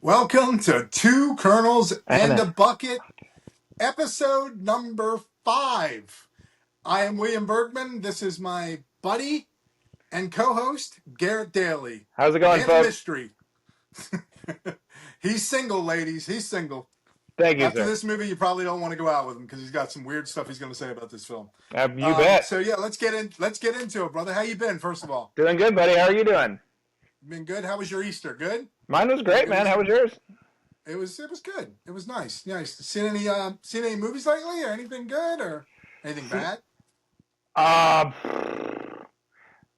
Welcome to Two Colonels And and a Bucket, episode number 5. I am William Bergman. This is my buddy and co-host, Garrett Daly. how's it going, Man of folks? mystery. He's single, ladies. He's single. Thank you, After sir. this movie, you probably don't want to go out with him because he's got some weird stuff he's going to say about this film. You bet. So yeah, let's get in. Let's get into it, brother. How you been? First of all, Doing good, buddy. How are you doing? been good. How was your Easter? Good. Mine was great, It man. was How was yours? it was good. It was nice. Nice. Seen any movies lately or anything good or anything See, bad? uh,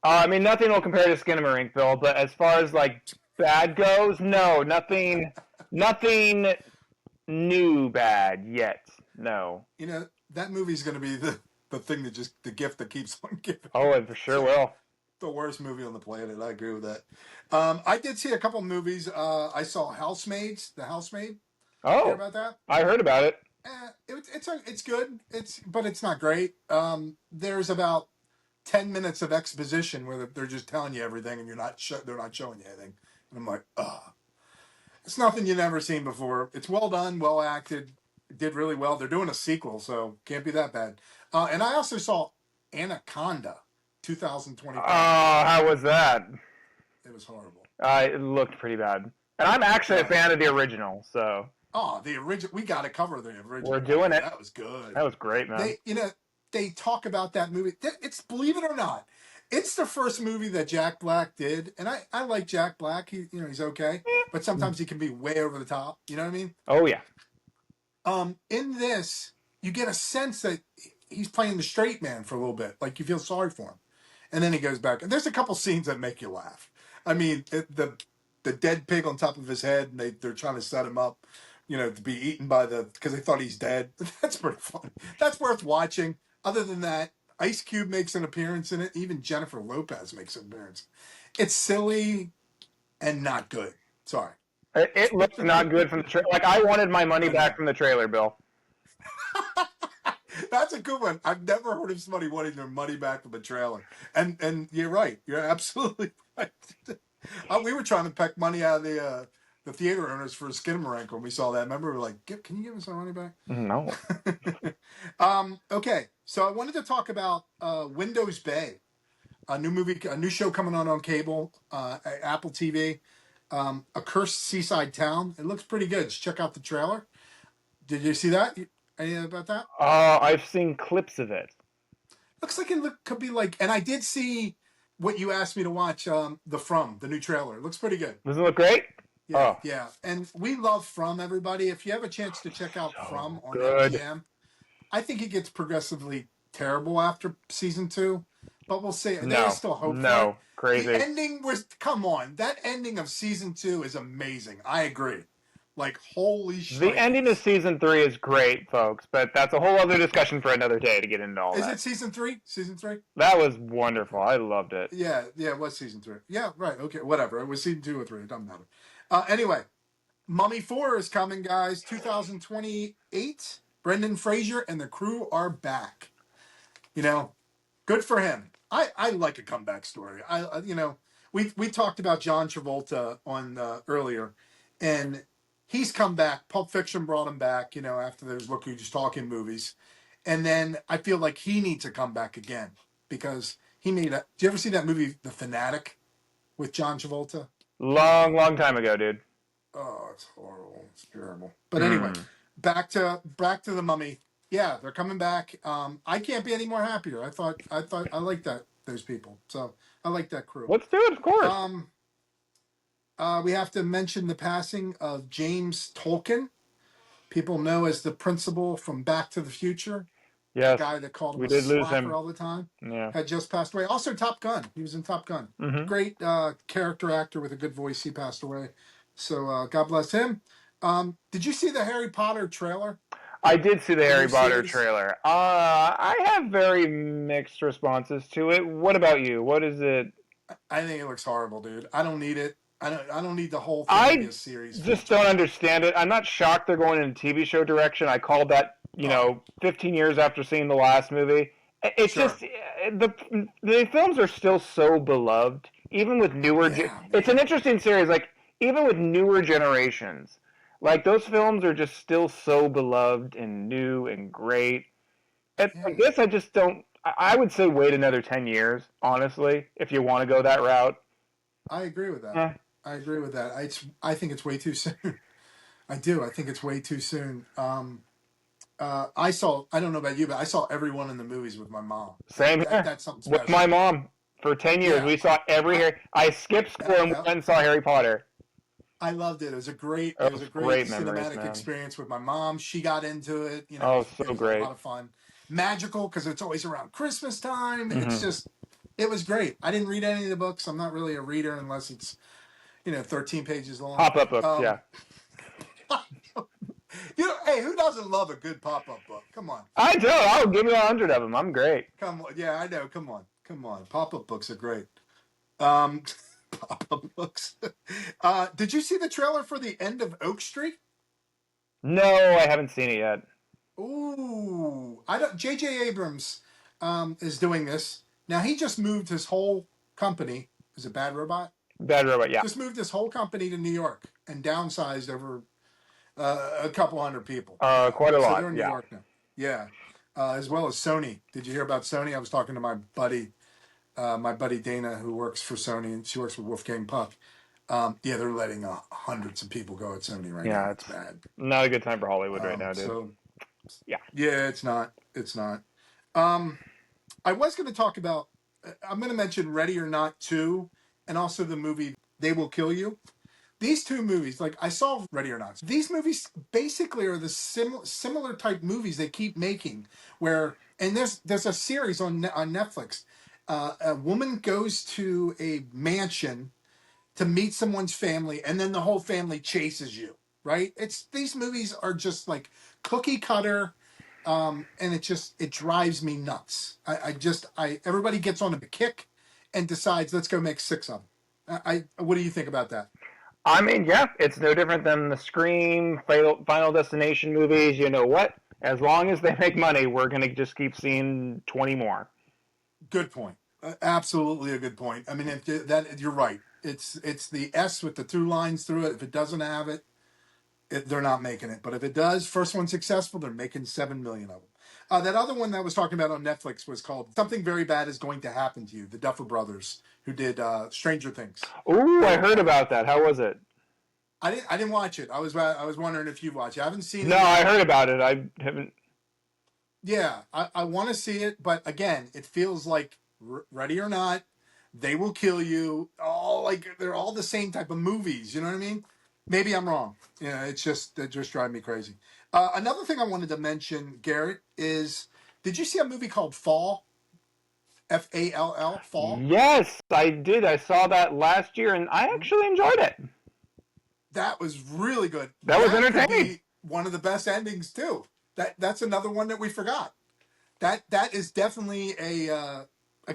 I mean, nothing will compare to Skinamarink, but as far as like bad goes, no, nothing new bad yet. No. That movie's going to be the thing that just the gift that keeps on giving. Oh, it for sure will. The worst movie on the planet. I agree with that. I did see a couple movies. I saw Housemaids. The Housemaid. You hear Oh, about that? I heard about it. It's good. But it's not great. There's about 10 minutes of exposition where they're just telling you everything, and they're not showing you anything. And I'm like, ugh. It's nothing you've never seen before. It's well done, well acted, did really well. They're doing a sequel, so can't be that bad. And I also saw Anaconda, 2025. How was that? It was horrible. It looked pretty bad. And I'm actually a Uh, fan of the original, so the original. We got to cover the we're original one, doing man. it. That was good. That was great, man. They talk about that movie. It's, believe it or not, it's the first movie that Jack Black did, and I like Jack Black. He's okay, but sometimes he can be way over the top. You know what I mean? Oh yeah. In this, you get a sense that he's playing the straight man for a little bit. Like you feel sorry for him, and then he goes back. And there's a couple scenes that make you laugh. I mean, the dead pig on top of his head, and they're trying to set him up, to be eaten because they thought he's dead. That's pretty funny. That's worth watching. Other than that, Ice Cube makes an appearance in it. Even Jennifer Lopez makes an appearance. It's silly and not good. Sorry. It looks not good from the trailer. Like I wanted my money I back know. from the trailer, Bill. That's a good one. I've never heard of somebody wanting their money back from a trailer. And you're right. You're absolutely right. We were trying to peck money out of the theater owners for Skinamarink when we saw that. Remember, we were like, "Can you give us our money back?" No. Okay, so I wanted to talk about Windows Bay, a new movie, a new show coming on cable, Apple TV. A Cursed Seaside Town. It looks pretty good. Just check out the trailer. Did you see that? Anything about that? I've seen clips of it. Looks like could be like, and I did see what you asked me to watch. The new trailer. It looks pretty good. Does it look great? Yeah, Oh, yeah. And we love From, everybody. If you have a chance to check out From so on good. MGM, I think it gets progressively terrible after season 2, but we'll see. There is No, still hope for it. no, The crazy. ending was, come on, that ending of season 2 is amazing. I agree. Like, holy The ending of shnikes. season 3 is great, folks, but that's a whole other discussion for another day to get into all Is that. it season 3? Season 3? That was wonderful. I loved it. Yeah, yeah, it was season 3. Yeah, right. Okay, whatever. It was season 2 or 3. It doesn't matter. Anyway, Mummy 4 is coming, guys. 2028. Brendan Fraser and the crew are back. You know, good for him. I like a comeback story. We talked about John Travolta on earlier, and he's come back. Pulp Fiction brought him back. After those Look Who's Talking movies, and then I feel like he needs to come back again because he made a. Do you ever see that movie, The Fanatic, with John Travolta? Long, long time ago, dude. Oh, it's horrible. It's terrible. But anyway, Mm. back to the Mummy. Yeah, they're coming back. I can't be any more happier. I thought I like those people. So I like that crew. Let's do it, of course. Um, we have to mention the passing of James Tolkien. People know as the principal from Back to the Future, the Yes, guy that called him we a did lose slacker him. all the time, Yeah. had just passed away. Also, Top Gun. He was in Top Gun. Hmm. Great character actor with a good voice. He passed away. So God bless him. Did you see the Harry Potter trailer? I did see the The Harry new Potter series? trailer. I have very mixed responses to it. What about you? What is it? I think it looks horrible, dude. I don't need it. I don't need the whole thing to be I a series just don't franchise. understand it. I'm not shocked they're going in a TV show direction. I called that, Oh, 15 years after seeing the last movie. It's sure. just the films are still so beloved, even with newer. Yeah, It's an man. interesting series. Like even with newer generations, like those films are just still so beloved and new and great. And I Yeah, guess I just don't. I would say wait another 10 years, honestly, if you want to go that route. I agree with that. Eh, I agree with that. I think it's way too soon. I do. I think it's way too soon. I saw. I don't know about you, but I saw everyone in the movies with my mom. Same here. That's something With my special. mom, for 10 years, Yeah, we saw every I Harry. I skipped school and yeah, went and saw Harry Potter. I loved it. It was a Those great great memories, cinematic man. experience with my mom. She got into it. Oh, It so was a lot great. of fun. Magical because it's always around Christmas time. It's Hmm. just, it was great. I didn't read any of the books. I'm not really a reader unless it's 13 pages long. Pop up books, yeah. Hey, who doesn't love a good pop-up book? Come on. I do. I'll give you 100 of them. I'm great. Come on. Yeah, I know. Come on. Come on. Pop-up books are great. Um, pop-up books. Did you see the trailer for the end of Oak Street? No, I haven't seen it yet. Ooh, I don't. J.J. Abrams is doing this now. He just moved his whole company. Is it Bad Robot? Bad Robot, yeah. Just moved his whole company to New York and downsized over a couple hundred people. Quite a So lot, they're in New yeah. York now. Yeah, as well as Sony. Did you hear about Sony? I was talking to my buddy Dana, who works for Sony, and she works with Wolfgang Puck. Yeah, they're letting hundreds of people go at Sony right now. Yeah, It's it's bad. not a good time for Hollywood right now, dude. So Yeah. yeah, it's not. It's not. Um, I was going to talk about. I'm going to mention Ready or Not 2, and also the movie They Will Kill You. These two movies, like I saw Ready or Not. These movies basically are the similar type movies they keep making. Where and there's a series on Netflix. A woman goes to a mansion to meet someone's family, and then the whole family chases you. Right? It's these movies are just like cookie cutter, and it drives me nuts. I everybody gets on a kick and decides let's go make six of them. What do you think about that? I mean, yeah, it's no different than the Scream, Final Destination movies. You know what? As long as they make money, we're going to just keep seeing 20 more. Good point. Absolutely a good point. I mean, if that you're right. It's the S with the two lines through it. If it doesn't have it, they're not making it. But if it does, first one successful, they're making 7 million of them. That other one that I was talking about on Netflix was called "Something Very Bad Is Going to Happen to You." The Duffer Brothers, who did Stranger Things. Ooh, I They're heard about that. How was it? I didn't watch it. I was wondering if you watched it. I haven't seen No, it I yet. heard about it. I haven't. Yeah, I want to see it, but again, it feels like Ready or Not, They Will Kill You. All like they're all the same type of movies. You know what I mean? Maybe I'm wrong. Yeah, it just drives me crazy. Another thing I wanted to mention, Garrett, is did you see a movie called Fall? Fall? Fall? Yes, I did. I saw that last year, and I actually enjoyed it. That was really good. That was That could entertaining. be one of the best endings too. That's another one that we forgot. That is definitely a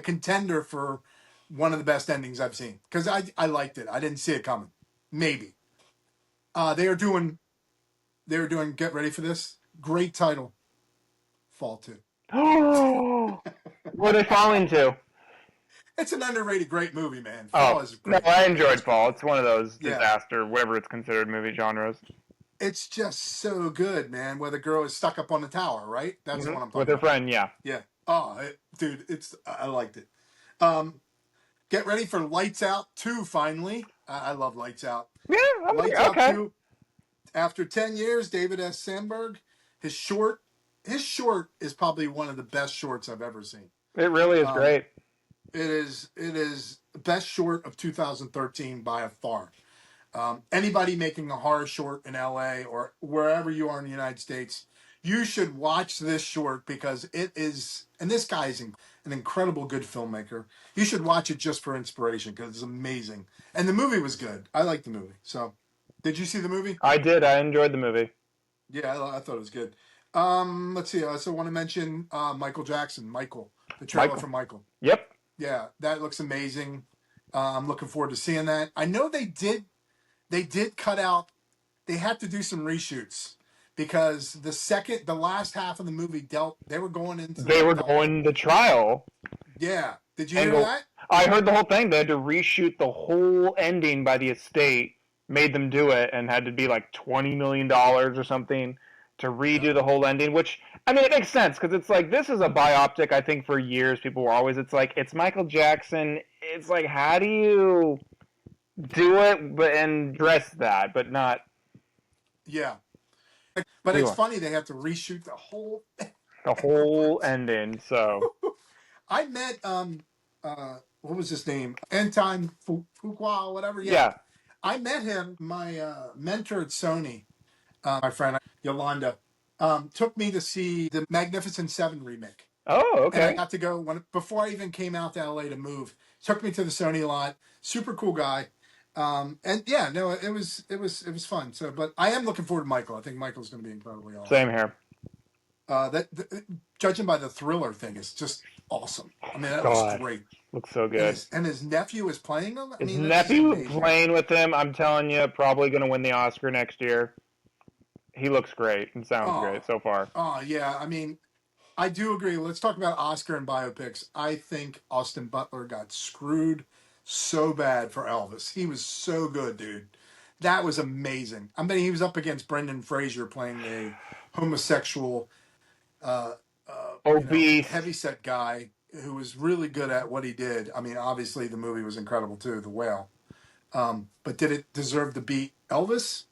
contender for one of the best endings I've seen because I liked it. I didn't see it coming. Maybe they are doing Get ready for this. Great title. Fall 2. Oh, what are they falling to? It's an underrated great movie, man. Oh, Fall is no, great. I enjoyed Fall. It's one of those Yeah, disaster, whatever it's considered movie genres. it's just so good, man. Where the girl is stuck up on the tower, right? That's the one I'm With talking her about. friend, yeah. Yeah. Oh, dude, I liked it. Um, get ready for Lights Out 2. Finally, I love Lights Out. Yeah, I'm like, Lights Out okay. 2. After 10 years, David S. Sandberg, his short, his short is probably one of the best shorts I've ever seen. It really is Um, great. it is the best short of 2013 by a far. Anybody making a horror short in LA or wherever you are in the United States, you should watch this short because it is, and this guy is an incredible good filmmaker. You should watch it just for inspiration because it's amazing. And the movie was good. I liked the movie. So, did you see the movie? I did. I enjoyed the movie. Yeah, I thought it was good. Let's see. I also want to mention Michael Jackson, Michael, the trailer Michael. for Michael. Yep. Yeah, that looks amazing. I'm looking forward to seeing that. I know they did cut out. They had to do some reshoots because the last half of the movie they were going into They like were the whole. going to trial, Yeah, did you and hear that? I heard the whole thing. They had to reshoot the whole ending by the estate made them do it and had to be like $20 million or something to redo Yep. the whole ending. Which I mean, it makes sense because it's like this is a biopic. I think for years people were always it's like it's Michael Jackson. It's like how do you do it but and dress that but not Yeah. But you it's know, funny they have to reshoot the whole the whole afterwards. ending. So I met what was his name? Anton Fuqua, whatever. Yeah, yeah. I met him. My mentor at Sony, my friend Yolanda, took me to see the Magnificent Seven remake, Oh, and I okay. got to go when before I even came out to LA to move. Took me to the Sony lot. Super cool guy. And yeah, no, it was fun. So, but I am looking forward to Michael. I think Michael's going to be incredibly awesome. Same here. Judging by the Thriller thing, is just awesome. I mean, that looks God, great. looks so And good. his nephew is playing him. I His mean, that's nephew amazing. playing with him, I'm telling you, probably going to win the Oscar next year. He looks great and sounds Oh, great so far. oh yeah. I mean, I do agree. Let's talk about Oscar and biopics. I think Austin Butler got screwed so bad for Elvis. He was so good, dude. That was amazing. I mean, he was up against Brendan Fraser playing a homosexual, uh, Obese. heavyset guy who was really good at what he did. I mean, obviously the movie was incredible too, The Whale. But did it deserve to beat Elvis?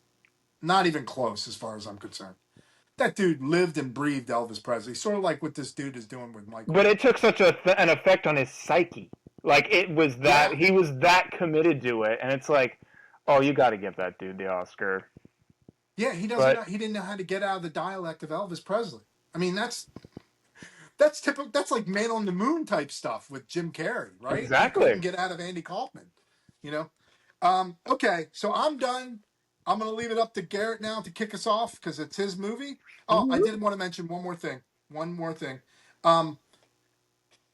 Not even close, as far as I'm concerned. That dude lived and breathed Elvis Presley, sort of like what this dude is doing with Michael. But it took such an effect on his psyche. Like it was that Yeah, he was that committed to it, and it's like, oh, you got to give that dude the Oscar. yeah. He doesn't know. But He didn't know how to get out of the dialect of Elvis Presley. I mean, that's typical. That's like Man on the Moon type stuff with Jim Carrey, right? He couldn't exactly. get out of Andy Kaufman. You know. Okay, so I'm done. I'm gonna leave it up to Garrett now to kick us off because it's his movie. Oh, I did want to mention one more thing. One more thing. Um,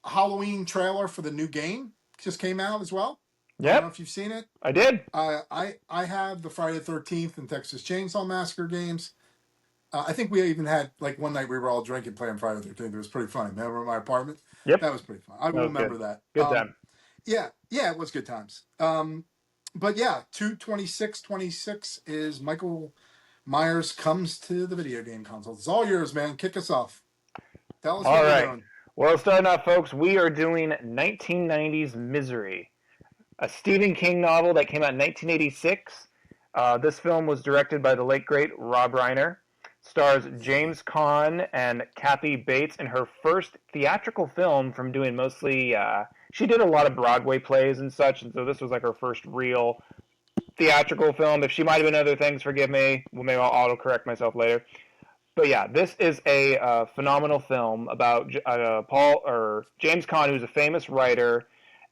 Halloween trailer for the new game just came out as well. I don't know Yep, if you've seen it. I did. I have the Friday the 13th and Texas Chainsaw Massacre games. I think we even had like one night we were all drinking playing Friday the 13th. It was pretty funny. Remember my apartment? Yep, That was pretty fun. I that will was good. remember that. Good time. Yeah, yeah, it was good times. But yeah, 2/26/26 is Michael Myers comes to the video game console. It's all yours, man. Kick us off. Tell us All what we're right. doing. Well, starting off, folks, we are doing 1990s Misery, a Stephen King novel that came out in 1986. This film was directed by the late great Rob Reiner. Stars Yeah. James Caan and Kathy Bates in her first theatrical film from doing mostly. She did a lot of Broadway plays and such, and so this was like her first real theatrical film. If she might have been other things, forgive me. Well, maybe I'll auto correct myself later. But yeah, this is a phenomenal film about Paul or James Caan, who's a famous writer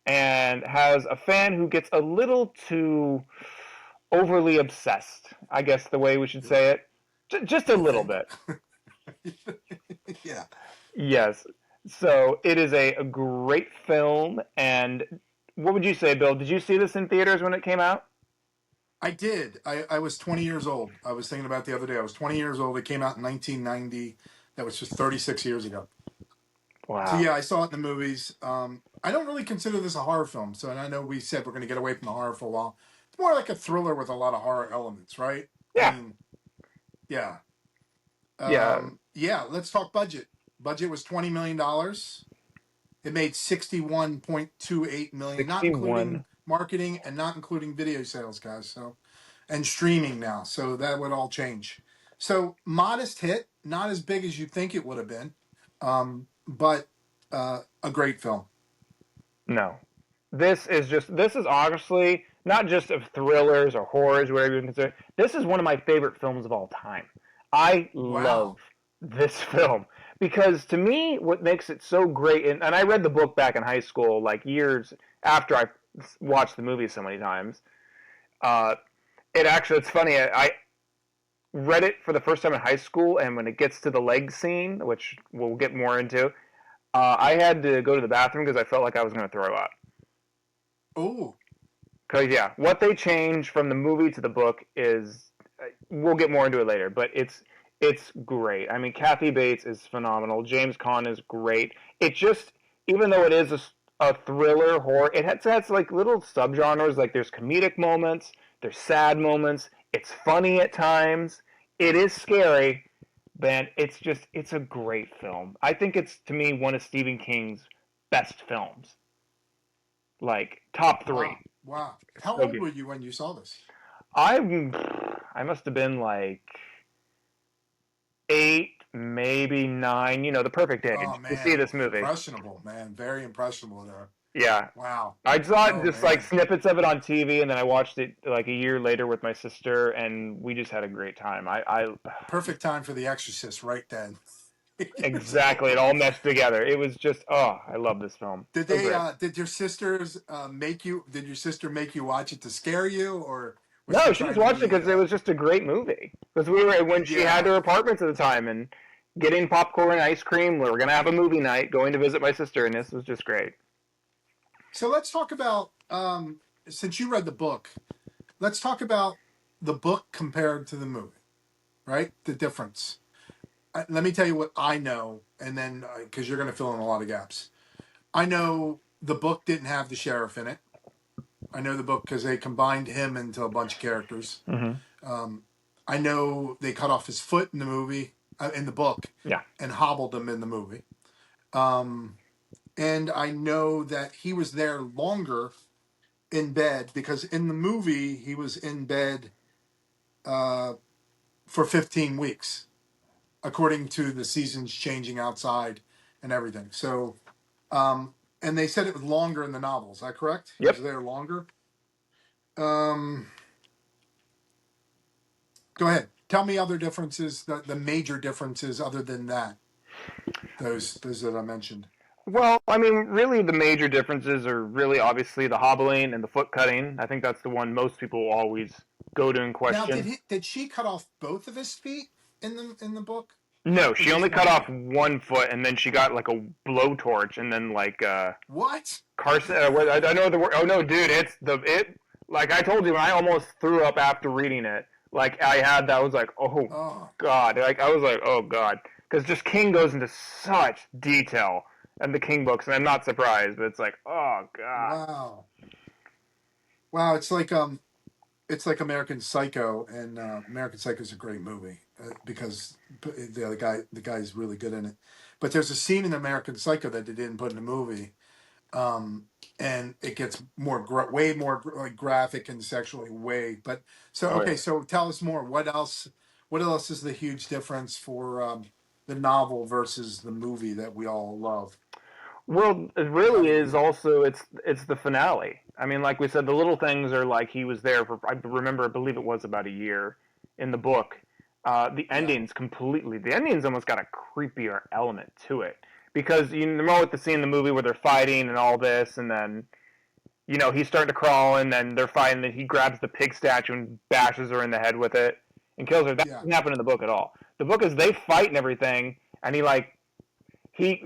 and has a fan who gets a little too overly obsessed. I guess the way we should say it, just a You little think? bit. Yeah. Yes. So it is a great film. And what would you say, Bill? Did you see this in theaters when it came out? I did. I was 20 years old. I was thinking about it the other day. I was 20 years old. It came out in 1990. That was just 36 years ago. So Wow. yeah, I saw it in the movies. I don't really consider this a horror film. So, and I know we said we're going to get away from the horror for a while. It's more like a thriller with a lot of horror elements, right? I Yeah. mean, yeah. Yeah. Yeah, let's talk budget. Budget was $20 million. It made 61.28 million, not including 61. marketing and not including video sales, guys. So, and streaming now. So that would all change. So modest hit, not as big as you think it would have been, but a great film. No. This is honestly not just of thrillers or horrors, whatever you consider. This is one of my favorite films of all time. I love Wow. this film because to me, what makes it so great, and I read the book back in high school, like years after I watched the movie so many times. Uh, it's funny. I read it for the first time in high school, and when it gets to the leg scene, which we'll get more into, I had to go to the bathroom because I felt like I was going to throw up. Oh, Because yeah, what they change from the movie to the book is we'll get more into it later, but it's great. I mean, Kathy Bates is phenomenal. James Caan is great. It just even though it is a thriller horror, it has like little subgenres. Like there's comedic moments, There's sad moments. It's funny at times. It is scary, but it's a great film. I think it's, to me, one of Stephen King's best films. Like top three. Wow. Wow. How So old good. were you when you saw this? I must have been like 8, maybe 9. The perfect Oh age to see man, this movie. impressionable, man. Very impressionable there. Yeah, Wow. I saw Oh just like man. snippets of it on TV, and then I watched it like a year later with my sister, and we just had a great time. I Perfect time for The Exorcist right then. exactly, it So, all meshed together. It was just, oh, I love this film. So great. did your sisters did your sister make you watch it to scare you, or was she No, she just trying to watched it be because it was just a great movie. Because we were when she had yeah. her apartments at the time, and getting popcorn and ice cream. We were gonna have a movie night, going to visit my sister, and this was just great. So let's talk about since you read the book, let's talk about the book compared to the movie, right? The difference. Let me tell you what I know, and then because you're going to fill in a lot of gaps. I know the book didn't have the sheriff in it. I know the book because they combined him into a bunch of characters. Mm-hmm. Um, I know they cut off his foot in the movie, in the book, Yeah. and hobbled him in the movie. Um, and I know that he was there longer in bed because in the movie he was in bed uh, for 15 weeks, according to the seasons changing outside and everything. So, and they said it was longer in the novel. Is that correct? He was Yep. there longer. Um, Go ahead. Tell me other differences, the major differences other than that. Those that I mentioned. Well, I mean, really, the major differences are really obviously the hobbling and the foot cutting. I think that's the one most people always go to in Now, question. did she cut off both of his feet in the book, No, or she just only cut one? off one foot, and then she got like a blowtorch, and then like What? Carson. I know the word. Oh no, dude, it's the it. Like I told you, I almost threw up after reading it. Like I had that. I was like, oh Oh, god. Like I was like, oh god, because just King goes into such detail in the King books, and I'm not surprised. But it's like, oh god. wow, wow! It's like American Psycho, and American Psycho is a great movie because the guy's really good in it. But there's a scene in American Psycho that they didn't put in the movie, um, and it gets way more like graphic and sexually way. But so Oh okay, yeah. so tell us more. What else? What else is the huge difference for the novel versus the movie that we all love? Well, it How really do is you? also it's the finale. I mean, like we said, the little things are like he was there for. I remember, I believe it was about a year in the book. The Yeah, ending's completely. The ending's almost got a creepier element to it because you know with the scene in the movie where they're fighting and all this, and then he's starting to crawl, and then they're fighting. And he grabs the pig statue and bashes her in the head with it and kills her. That yeah, doesn't happen in the book at all. The book is they fight and everything, and he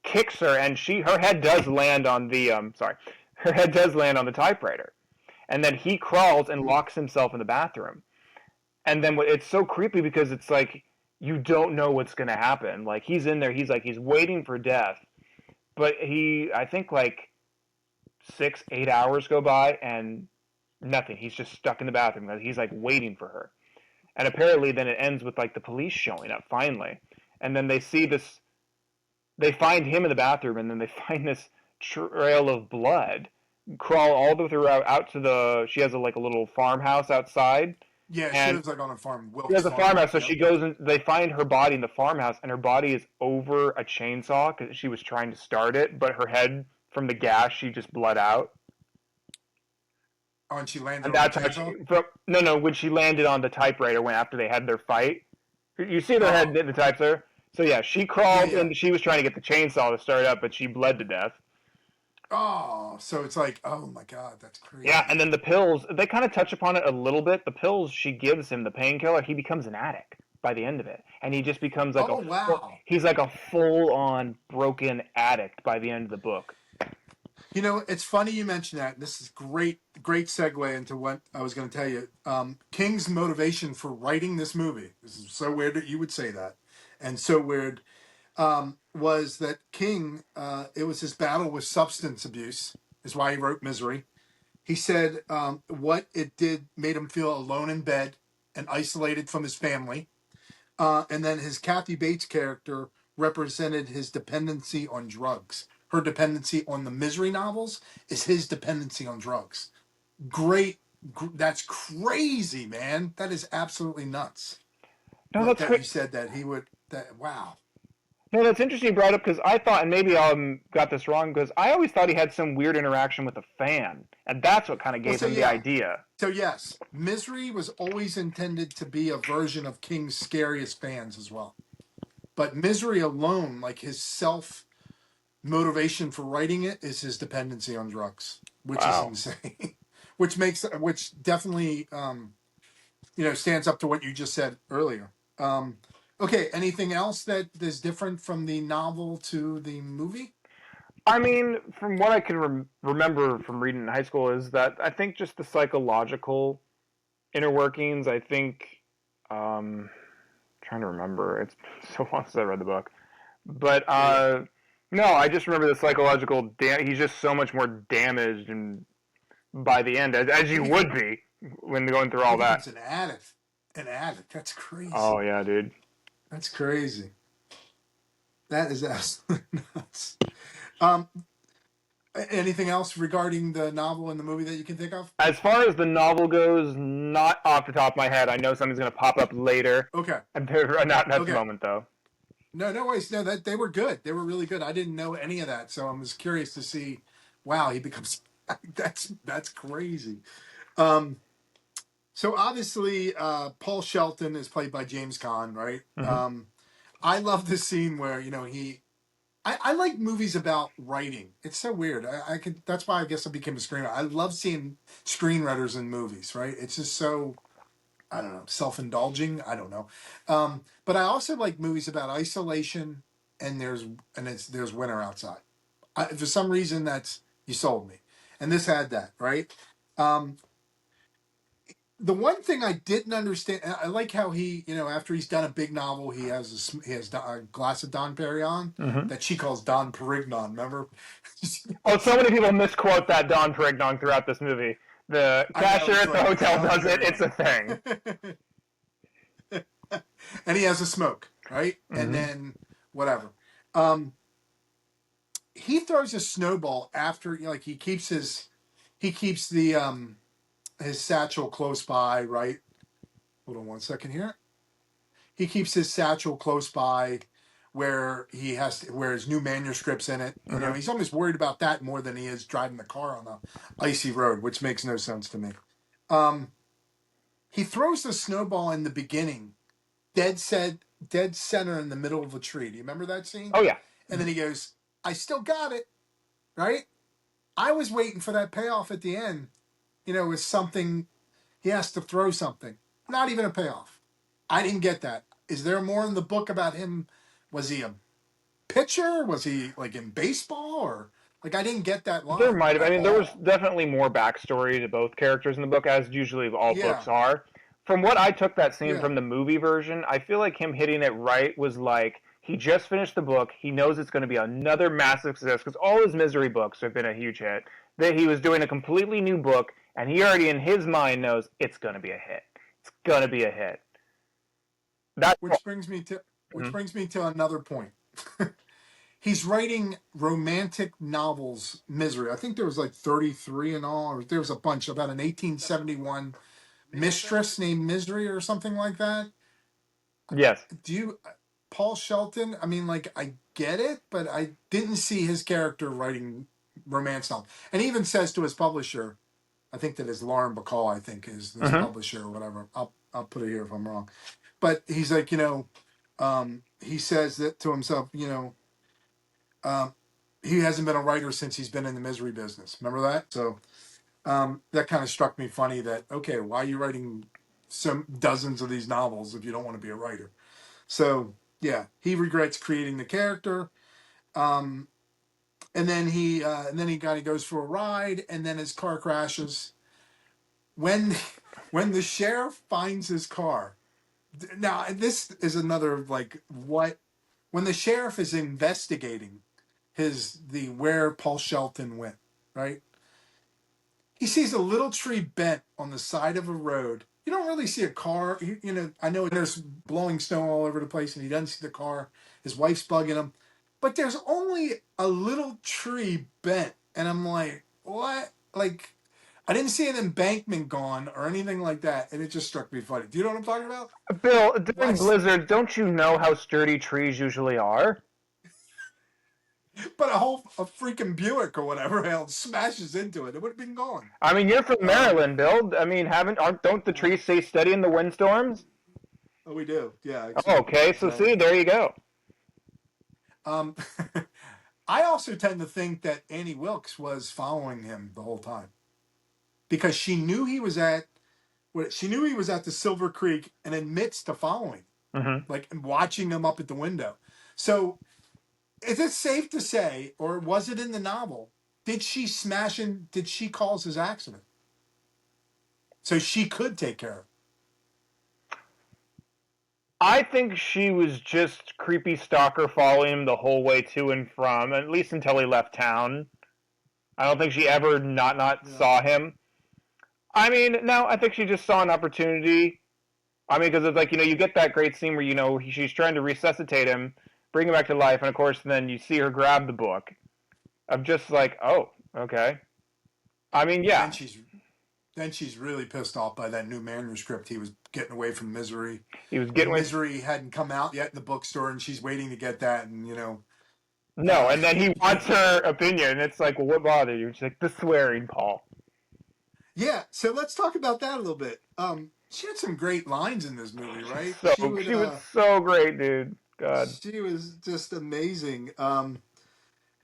kicks her, and her head does land on the sorry, her head does land on the typewriter, and then he crawls and mm, locks himself in the bathroom, and then it's so creepy because it's like you don't know what's gonna happen. Like he's in there, he's waiting for death, but I think like 6 8 hours go by and nothing. He's just stuck in the bathroom. He's like waiting for her, and apparently then it ends with like the police showing up finally, and then they find him in the bathroom, and then they find this trail of blood crawl all the way throughout out to the. She has like a little farmhouse outside, yeah. She and lives like on a farm, she Wilkes has a Farm. farmhouse. So Yep. she goes and they find her body in the farmhouse, and her body is over a chainsaw because she was trying to start it, but her head from the gash she just bled out, Oh, and she landed and on the that's how chainsaw. no when she landed on the typewriter when after they had their fight. You see their head Oh, in the typewriter. So yeah, she yeah, crawled yeah. and she was trying to get the chainsaw to start up, but she bled to death. Oh, so it's like, oh my God, that's Yeah, and crazy. then the pills, they kind of touch upon it a little bit. The pills she gives him, the painkiller, he becomes an addict by the end of it. And he just becomes like Oh wow. he's like a full on broken addict by the end of the book. You know, it's funny you mentioned that. This is great segue into what I was going to tell you. King's motivation for writing this movie. This is so weird that you would say that, and so weird was that King. It was his battle with substance abuse. Is why he wrote Misery. He said what it did made him feel alone in bed and isolated from his family. And then his Kathy Bates character represented his dependency on drugs. Her dependency on the Misery novels is his dependency on drugs. Great. That's crazy, man. That is absolutely nuts. No, Like that's that great. you said that he would. That wow. No, that's interesting you brought up because I thought, and maybe I got this wrong, because I always thought he had some weird interaction with a fan, and that's what kind of Well, gave so him the yeah. idea. So yes, Misery was always intended to be a version of King's scariest fans as well. But Misery alone, like his self motivation for writing it, is his dependency on drugs, which is Wow. insane. which definitely stands up to what you just said earlier. Okay, anything else that is different from the novel to the movie? I mean, from what I can remember from reading in high school, is that I think just the psychological inner workings. I think, trying to remember. It's so long since I read the book, but Yeah, yeah. no, I just remember the psychological. He's just so much more damaged, and by the end, as He you become would be when going through he all that. becomes an addict. An addict. That's Oh crazy. yeah, dude. That's crazy. That is absolutely nuts. Um, anything else regarding the novel and the movie that you can think of? As far as the novel goes, not off the top of my head. I know something's going to pop up later. Okay. Not at the Okay. moment, though. No, no worries. No, that they were good. They were really good. I didn't know any of that, so I was curious to see. Wow, he becomes. That's crazy. Um, so obviously, Paul Shelton is played by James Caan, right? Mm-hmm. I love this scene where he. I like movies about writing. It's so weird. I could. That's why I guess I became a screenwriter. I love seeing screenwriters in movies. Right? It's just so I don't know, self-indulging. I don't know, but I also like movies about isolation and there's winter outside. For some reason, that's you sold me, and this had that right. Um, the one thing I didn't understand, I like how he, after he's done a big novel, he has a glass of Don Perignon Mm-hmm. that she calls Don Perignon. Remember? Oh, so many people misquote that Don Perignon throughout this movie. The I know cashier it's at the like hotel Don does it. It's a Perignon, thing. and he has a smoke, right? And Mm-hmm. then whatever. Um, he throws a snowball after like he keeps the his satchel close by, right? Hold on one second here. He keeps his satchel close by where his new manuscript's in it. Mm-hmm. He's almost worried about that more than he is driving the car on the icy road, which makes no sense to me. Um, he throws the snowball in the beginning, dead center in the middle of a tree. Do you remember that scene? Oh yeah. And then he goes, "I still got it." Right? I was waiting for that payoff at the end. With something he has to throw something. Not even a payoff. I didn't get that. Is there more in the book about him? Was he a pitcher? Was he like in baseball or like I didn't get that There line might have. I at mean, there was all. definitely more backstory to both characters in the book, as usually all Yeah, books are. From what I took that scene yeah. from the movie version, I feel like him hitting it right was like he just finished the book. He knows it's going to be another massive success because all his Misery books have been a huge hit. That he was doing a completely new book, and he already in his mind knows it's going to be a hit. It's going to be a hit. That's Which brings me to mm-hmm. another point. He's writing romantic novels, Misery. I think there was like 33 in all, or there was a bunch about an 1871 mistress named Misery or something like that. Yes. Do you, Paul Shelton? I mean, like, I get it, but I didn't see his character writing romance novels. And he even says to his publisher, I think that is Lauren Bacall, I think is this Mm-hmm. publisher or whatever. I'll put it here if I'm wrong. But he's like, he says that to himself, um, he hasn't been a writer since he's been in the misery business. Remember that? So that kind of struck me funny that, okay, why are you writing some dozens of these novels if you don't want to be a writer? So yeah, he regrets creating the character. Um, and then he goes for a ride, and then his car crashes. When when the sheriff finds his car, now this is another like what when the sheriff is investigating his the where Paul Shelton went, right? he sees a little tree bent on the side of a road. You don't really see a car. I know there's blowing snow all over the place, and he doesn't see the car. His wife's bugging him, but there's only a little tree bent, and I'm like, what? Like, I didn't see an embankment gone or anything like that, and it just struck me funny. Do you know what I'm talking about? Bill, during Watch, blizzards, don't you know how sturdy trees usually are? but a freaking Buick or whatever hell smashes into it. It would have been gone. I mean, you're from Um, Maryland, Bill. I mean, don't the trees stay steady in the windstorms? oh, we do. Yeah, Oh, exactly, okay, so see, exactly. there you go. Um, I also tend to think that Annie Wilkes was following him the whole time because she knew he was at the Silver Creek and admits to following, Hmm. like and watching him up at the window. So, is it safe to say, or was it in the novel? Did she smash him? Did she cause his accident so she could take care of him? I think she was just creepy stalker following him the whole way to and from, at least until he left town. I don't think she ever not Yeah. saw him. I mean, no, I think she just saw an opportunity. I mean, because it's like, you get that great scene where, she's trying to resuscitate him, bring him back to life, and of course, then you see her grab the book. I'm just like, oh, okay. I mean, Then yeah, she's really pissed off by that new manuscript he was getting away from Misery. he was getting And with. Misery hadn't come out yet in the bookstore, and she's waiting to get that. And No, uh, and then he yeah, wants her opinion, and it's like, well, what bothered you? She's like, the swearing, Paul. yeah. So let's talk about that a little bit. She had some great lines in this movie, right? She was so great, dude. God, She was just amazing.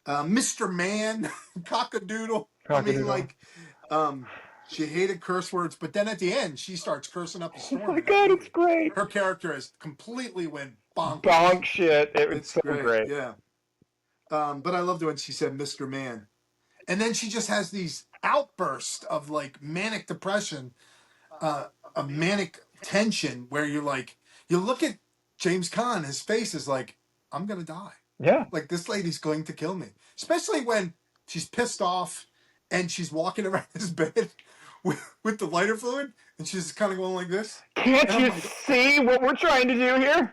Mr. Man, cockadoodle. I mean, cockadoodle. like, um, she hated curse words, but then at the end, she starts cursing up a Oh storm my in that god, it's movie. great. Her character has completely went bonkers. Bonk shit. It was It's so great, great. yeah. But I loved it when she said Mr. Man. And then she just has these outbursts of like manic depression, a manic tension where you look at James Caan, his face is like, I'm going to die. Yeah. Like, this lady's going to kill me. Especially when she's pissed off and she's walking around his bed with the lighter fluid and she's kind of going like this. Can't And I'm you like, see what we're trying to do here?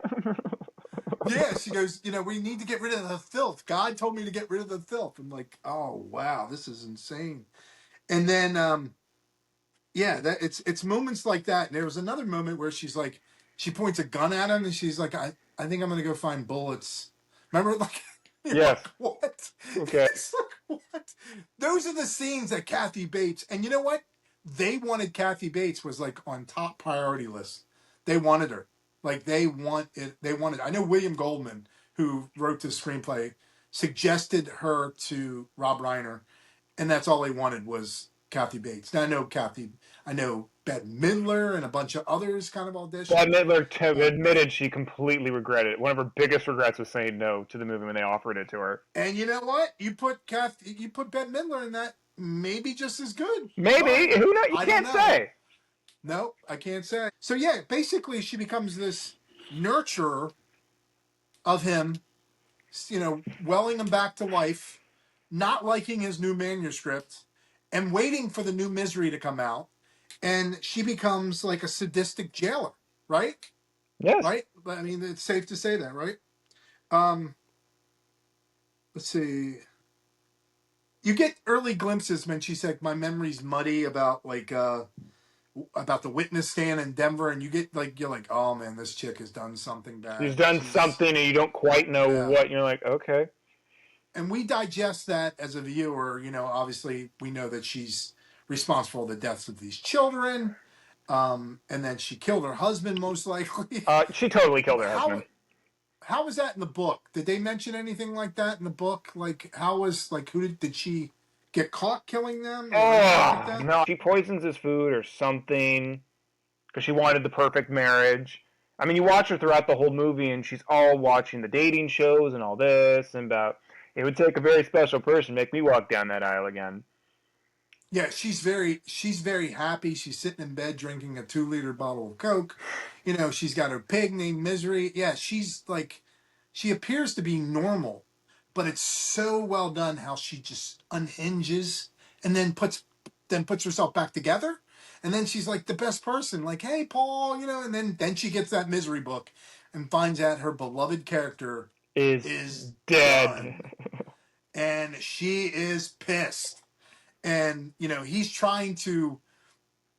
yeah, she goes, we need to get rid of the filth. God told me to get rid of the filth. I'm like, oh, wow, this is insane. And then, yeah, that it's moments like that. And there was another moment where she points a gun at him and she's like, I think I'm going to go find bullets. Remember, like, you're Yes. like, what? Okay. It's like, what? Those are the scenes that Kathy Bates, and you know what? They wanted Kathy Bates was like on top priority list. They wanted her. Like they wanted, I know William Goldman, who wrote the screenplay, suggested her to Rob Reiner, and that's all they wanted was Kathy Bates. Now I know Bette Midler and a bunch of others kind of Bette auditioned. Midler Uh, admitted she completely regretted it. One of her biggest regrets was saying no to the movie when they offered it to her. and you know what? You put Bette Midler in that, maybe just as good. But Maybe. Who knows? You I don't can't know. say. No, I can't say. So yeah, basically she becomes this nurturer of him, welling him back to life, not liking his new manuscript, and waiting for the new Misery to come out. And she becomes like a sadistic jailer, right? Yes. Right? I mean, it's safe to say that, right? Um, let's see. You get early glimpses when she's like, my memory's muddy about the witness stand in Denver, and you're like, oh man, this chick has done something She's bad. done something and you don't quite know Yeah. what. And you're like, okay. And we digest that as a viewer. Obviously we know that she's responsible for the deaths of these children, and then she killed her husband most likely. She totally killed her how husband. how was that in the book? Did they mention anything like that in the book? Like, how was like who did she get caught killing them or anything like Oh, that? no. She poisons his food or something because she wanted the perfect marriage. I mean, you watch her throughout the whole movie, and she's all watching the dating shows and all this, and about it would take a very special person to make me walk down that aisle again. Yeah, she's very happy. She's sitting in bed drinking a 2-liter bottle of Coke. She's got her pig named Misery. Yeah, she appears to be normal, but it's so well done how she just unhinges and then puts then puts herself back together. And then she's like the best person, like, hey, Paul, and then she gets that misery book and finds out her beloved character Is is dead. done. And she is pissed. And, he's trying to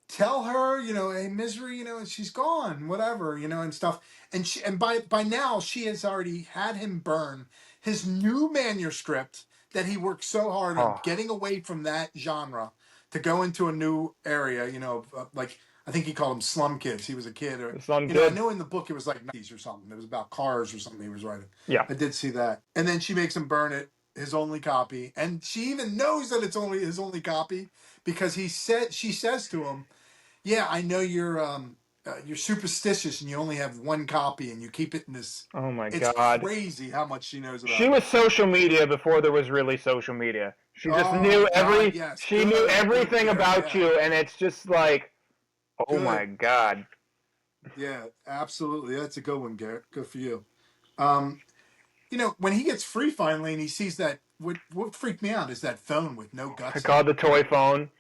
tell her, hey, misery, and she's gone, whatever, and stuff. And by now she has already had him burn his new manuscript that he worked so hard on Oh, getting away from that genre to go into a new area, like I think he called them slum kids. He was a kid, or some I kid. know in the book it was like 90s or something. It was about cars or something he was writing. Yeah. I did see that. And then she makes him burn it, his only copy, and she even knows that it's only his only copy because she says to him, yeah, I know you're superstitious and you only have one copy and you keep it in this. Oh my It's God. crazy how much she knows She about him. was social media before there was really social media. She just Oh knew God, yes, she knew good everything care, about yeah, you, and it's just like, oh my good, God. yeah, absolutely. That's a good one, Garrett. Good for you. Um, when he gets free finally and he sees that, what freaked me out is that phone with no I guts in called it. the toy phone.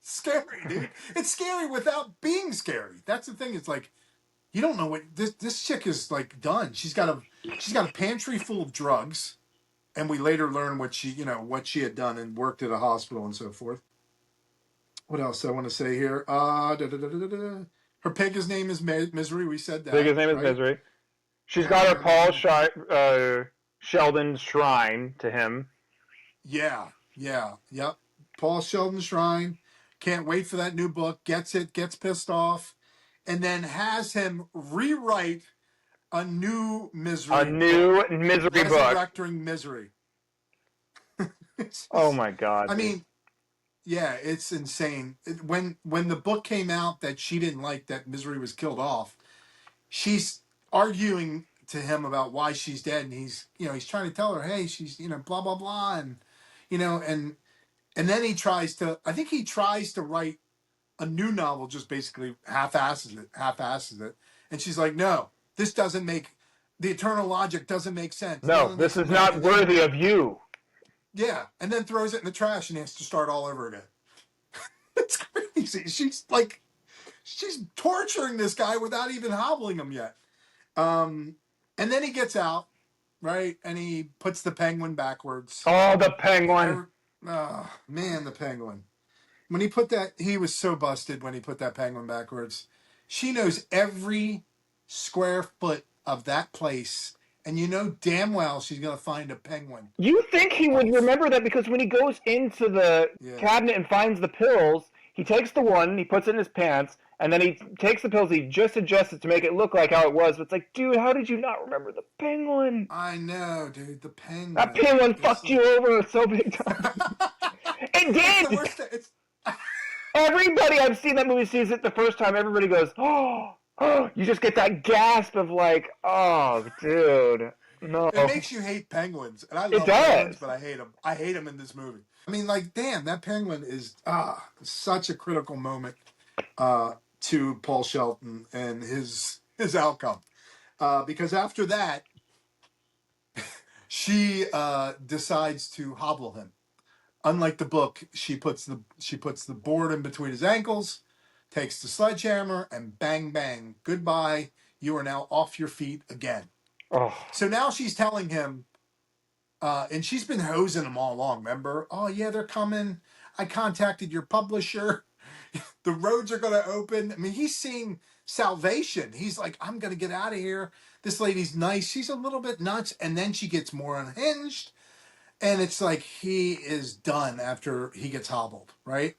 Scary, dude. It's scary without being scary. That's the thing. It's like you don't know what this chick is like done. She's got a pantry full of drugs, and we later learn what she had done and worked at a hospital and so forth. What else I want to say here? Her pig's name is Misery. We said Big that, his name is right? Misery. She's got her And then Sheldon shrine to him. yeah, yeah, yep. Paul Sheldon Shrine. Can't wait for that new book. Gets it. Gets pissed off, and then has him rewrite a new A Misery book, new Misery book. resurrecting Misery. It's Oh just, my God, I dude. mean, yeah, it's insane. When the book came out that she didn't like that Misery was killed off, she's arguing to him about why she's dead, and he's trying to tell her, hey, she's blah blah blah, and you know, and then I think he tries to write a new novel, just basically half asses it, and she's like, no, this doesn't make the eternal logic doesn't make sense. No, And this this is and that, not and then worthy of you. yeah, and then throws it in the trash and has to start all over again. It's crazy. She's torturing this guy without even hobbling him yet. And then he gets out, right, and he puts the penguin backwards. Oh, the penguin. Oh, man, the penguin. When he put that, he was so busted when he put that penguin backwards. She knows every square foot of that place, and you know damn well she's gonna find a penguin. You think he would remember that because when he goes into the Yeah, cabinet and finds the pills, he takes the one, he puts it in his pants, and then he takes the pills, he just adjusts it to make it look like how it was. But it's like, dude, how did you not remember the penguin? I know, dude. The That penguin. penguin It's fucked you like over so big time. It it's the did! worst. It's Everybody I've seen that movie sees it the first time, everybody goes, oh, oh, you just get that gasp of like, oh, dude, no. it makes you hate penguins, and I It love penguins, does. but I hate them. I hate them in this movie. I mean, like, damn, that penguin is such a critical moment to Paul Shelton and his outcome. Because after that, she decides to hobble him. Unlike the book, she puts the board in between his ankles, takes the sledgehammer, and bang bang, goodbye. You are now off your feet again. Oh, So now she's telling him, and she's been hosing him all along. Remember? Oh yeah, they're coming. I contacted your publisher. The roads are going to open. I mean, he's seeing salvation. He's like, I'm going to get out of here. This lady's nice. She's a little bit nuts, and then she gets more unhinged. And it's like he is done after he gets hobbled, right?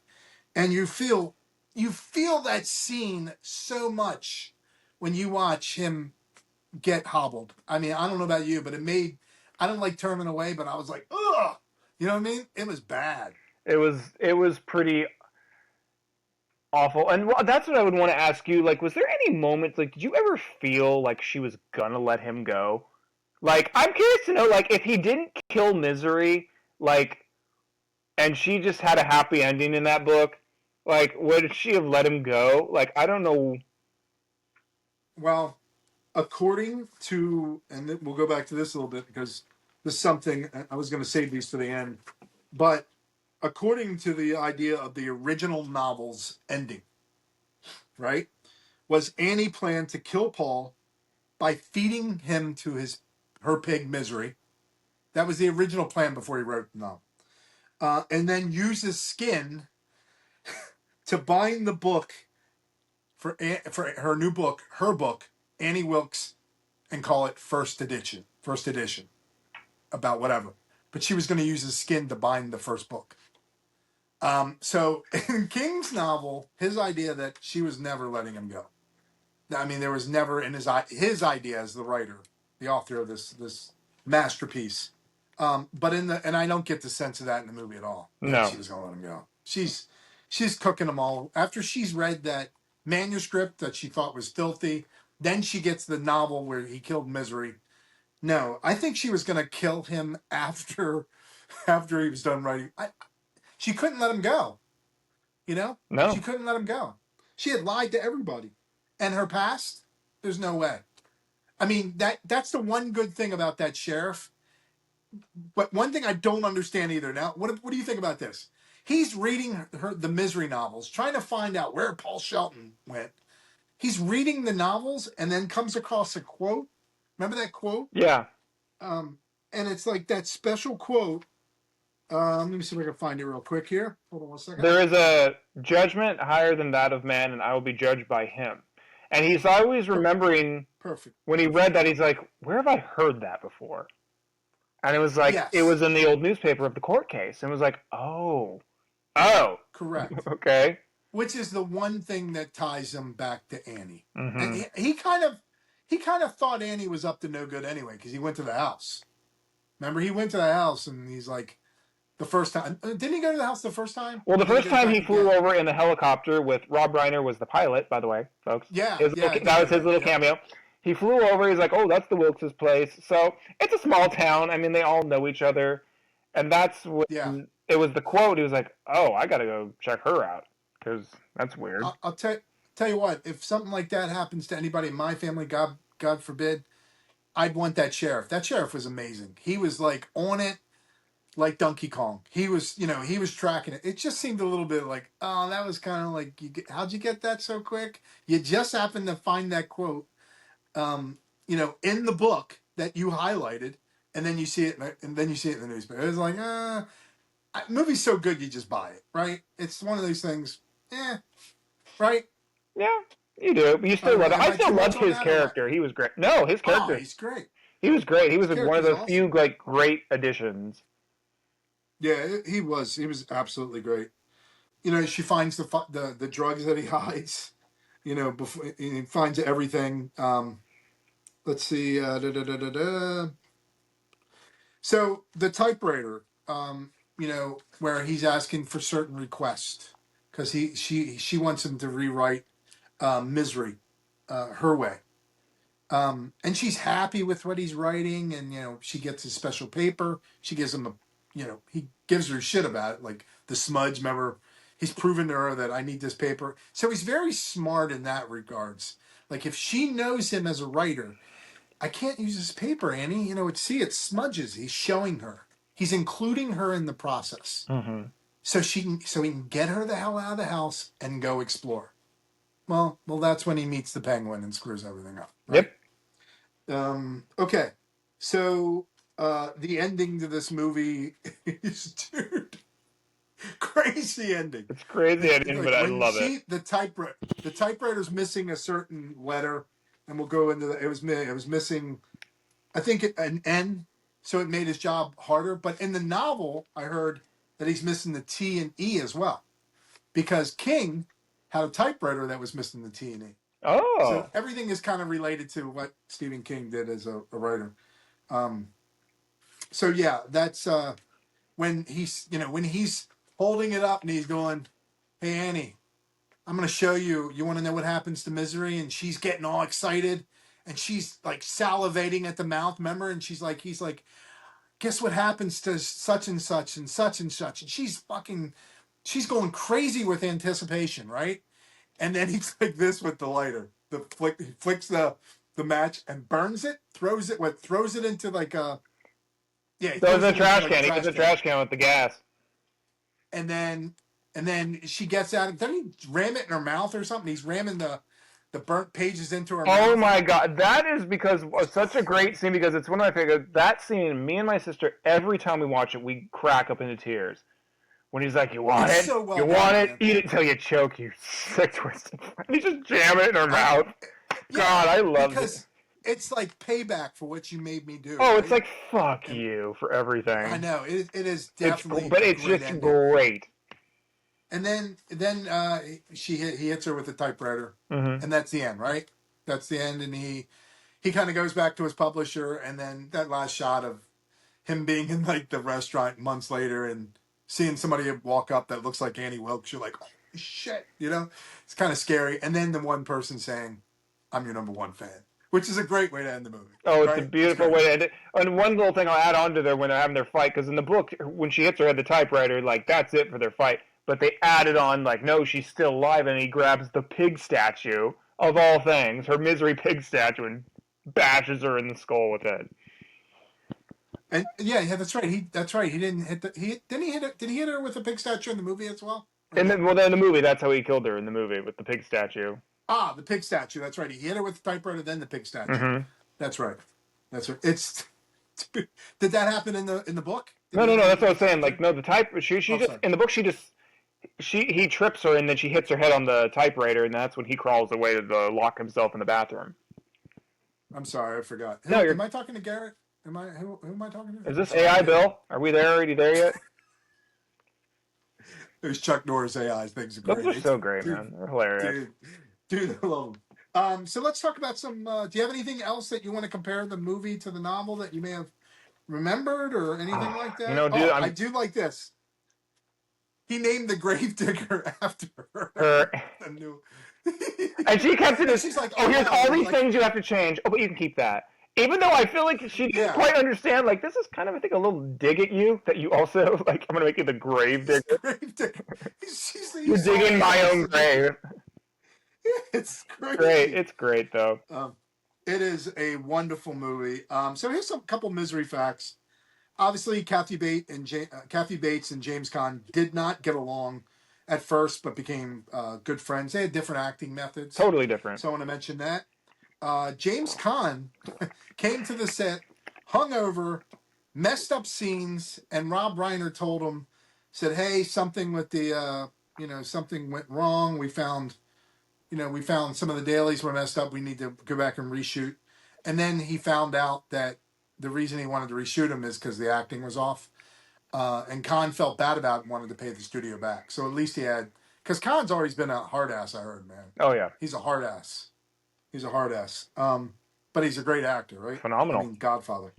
And you feel that scene so much when you watch him get hobbled. I mean, I don't know about you, but I don't like turning away, but I was like, ugh. You know what I mean? It was bad. it was pretty awful. And that's what I would want to ask you. Like, was there any moments, like, did you ever feel like she was gonna let him go? Like, I'm curious to know, like, if he didn't kill Misery, like, and she just had a happy ending in that book, like, would she have let him go? Like, I don't know. Well, according to, and we'll go back to this a little bit because this is something I was going to save these to the end, but according to the idea of the original novel's ending, right, was Annie planned to kill Paul by feeding him to her pig Misery. That was the original plan before he wrote the novel. And then use his skin to bind the book for her new book, her book, Annie Wilkes, and call it First Edition. First Edition, about whatever. But she was going to use his skin to bind the first book. So in King's novel, his idea that she was never letting him go. I mean, there was never in his idea as the writer, the author of this masterpiece. But and I don't get the sense of that in the movie at all. That No. she was going to let him go. She's cooking them all after she's read that manuscript that she thought was filthy. Then she gets the novel where he killed Misery. No, I think she was going to kill him after he was done writing. She couldn't let him go. You know, she No. couldn't let him go. She had lied to everybody, and her past. There's no way. I mean, that's the one good thing about that sheriff. But one thing I don't understand either. Now, what do you think about this? He's reading the Misery novels, trying to find out where Paul Shelton went. He's reading the novels and then comes across a quote. Remember that quote? Yeah. And it's like that special quote. Let me see if I can find it real quick here. Hold on one second. There is a judgment higher than that of man, and I will be judged by him. And he's always remembering Perfect. when he read that, he's like, where have I heard that before? And it was like, it Yes. was in the old newspaper of the court case. And it was like, oh, Correct. okay. Which is the one thing that ties him back to Annie. And Mm-hmm. he kind of thought Annie was up to no good anyway because he went to the house. Remember, he went to the house and he's like, the first time. Didn't he go to the house the first time? Well, the And then he first goes time back he flew again. over in the helicopter with Rob Reiner was the pilot, by the way, folks. Yeah, yeah, I did That know was his that. little Yep. cameo. He flew over. He's like, "Oh, that's the Wilkes' place." So it's a small town. I mean, they all know each other, and that's Yeah. when it was the quote. He was like, "Oh, I got to go check her out because that's weird." I'll tell you what. If something like that happens to anybody in my family, God forbid, I'd want that sheriff. That sheriff was amazing. He was like on it, like Donkey Kong. He was, he was tracking it. It just seemed a little bit like, oh, that was kind of like, how'd you get that so quick? You just happened to find that quote, in the book that you highlighted, and then you see it, and then you see it in the newspaper. It was like, movie's so good you just buy it, right? It's one of those things, right? Yeah, you do, but you still love it. Am I I still too much loved on his that or what? character. He was great. No, his Oh, character, he's great. he was great. He was His one of character's those few awesome. like great additions. Yeah, he was. He was absolutely great. She finds the drugs that he hides. Before he finds everything. Let's see. So the typewriter. Where he's asking for certain requests because she wants him to rewrite Misery, her way. And she's happy with what he's writing, and she gets his special paper. She gives him he gives her shit about it, like the smudge. Remember, he's proven to her that I need this paper. So he's very smart in that regards. Like if she knows him as a writer, I can't use this paper, Annie. It smudges. He's showing her. He's including her in the process, Mm-hmm. so he can get her the hell out of the house and go explore. Well, that's when he meets the penguin and screws everything up, right? Yep, Okay, so the ending to this movie is, dude, crazy ending. it's crazy ending, but Like I when love it. the typewriter's missing a certain letter, and we'll go into it was missing, I think an N, so it made his job harder. But in the novel, I heard that he's missing the T and E as well, because King had a typewriter that was missing the T and E. So Oh, everything is kind of related to what Stephen King did as a writer. Um, so yeah, that's when he's holding it up and he's going, "Hey Annie, I'm going to show you. You want to know what happens to Misery?" And she's getting all excited, and she's like salivating at the mouth. Remember? And he's like, "Guess what happens to such and such and such and such?" And she's going crazy with anticipation, right? And then he's like this with the lighter. He flicks the match and burns it. Throws it into like a, yeah. He so it's throws a it into trash like a can. He gets trash a can. trash can with the gas. and then she gets out. Doesn't he ram it in her mouth or something? He's ramming the burnt pages into her Oh mouth. my god, that is because such a great scene because it's one of my favorite. That scene, me and my sister, every time we watch it, we crack up into tears. When he's like, "You want It's it? so You well want done, it? man. Eat it till you choke, you sick twisted." And he just jam it in her I know. mouth. Yeah, God, I loved it. because it's like payback for what you made me do, Oh, it's right? like fuck And you for I everything. know it is It's definitely but a it's great just ending. great. And then he hits her with a typewriter, Mm-hmm. and that's the end, right? That's the end, and he kind of goes back to his publisher, and then that last shot of him being in like the restaurant months later and seeing somebody walk up that looks like Annie Wilkes, you're like, oh shit, it's kind of scary. And then the one person saying, "I'm your number one fan," which is a great way to end the movie, Oh, it's a right? It's beautiful great. way to end it. And one little thing I'll add on to there when they're having their fight, because in the book, when she hits her head the typewriter, like that's it for their fight. But they added on, like, no, she's still alive, and he grabs the pig statue of all things, her misery pig statue, and bashes her in the skull with it. And yeah, that's right. That's right. He didn't hit he didn't he hit it. Did he hit her with a pig statue in the movie as well? Or And no? then, well, then in the movie, that's how he killed her in the movie with the pig statue. Ah, the pig statue. That's right. He hit her with the typewriter, then the pig statue. Mm-hmm. That's right. That's right. It's did that happen in the book? Did No, he no, hit no. her with That's the what I was pig saying. Like, statue? no, the type. She Oh, just sorry. in the book. He trips her, and then she hits her head on the typewriter, and that's when he crawls away to lock himself in the bathroom. I'm sorry, I forgot. No, Who you're. am I talking to? Garrett? Who am I talking to? Is I'm this sorry. AI Bill? Are we there? Already there yet? There's Chuck Norris AI. Things are Those great. are so great, Dude, man. They're hilarious. dude, I love them. So let's talk about some. Do you have anything else that you want to compare the movie to the novel that you may have remembered or anything like You that? know, dude, Oh, I I'm do like this. He named the gravedigger after her. her. The new. And she kept it And as, she's like, oh, "Oh here's wow!" all And these like, things you have to change. Oh, but you can keep that. Even though I feel like she didn't yeah, quite understand, like, this is kind of, I think, a little dig at you that you also, like, I'm going to make you the grave he's digger. gravedigger. He You're saw digging my aliens own and just. grave. It's Great. crazy. It's great, though. Um, it is a wonderful movie. So here's some couple misery facts. Obviously, Kathy Bates and James Caan did not get along at first, but became good friends. They had different acting methods, Totally different. so I want to mention that. James Caan came to the set hungover, messed up scenes, and Rob Reiner told him, said, "Hey, something with something went wrong. We found some of the dailies were messed up. We need to go back and reshoot." And then he found out that the reason he wanted to reshoot him is because the acting was off. And Khan felt bad about it and wanted to pay the studio back. So at least he had, because Khan's always been a hard ass, I heard, man. Oh, yeah. He's a hard ass. He's a hard ass. But he's a great actor, right? I Phenomenal. mean, Godfather.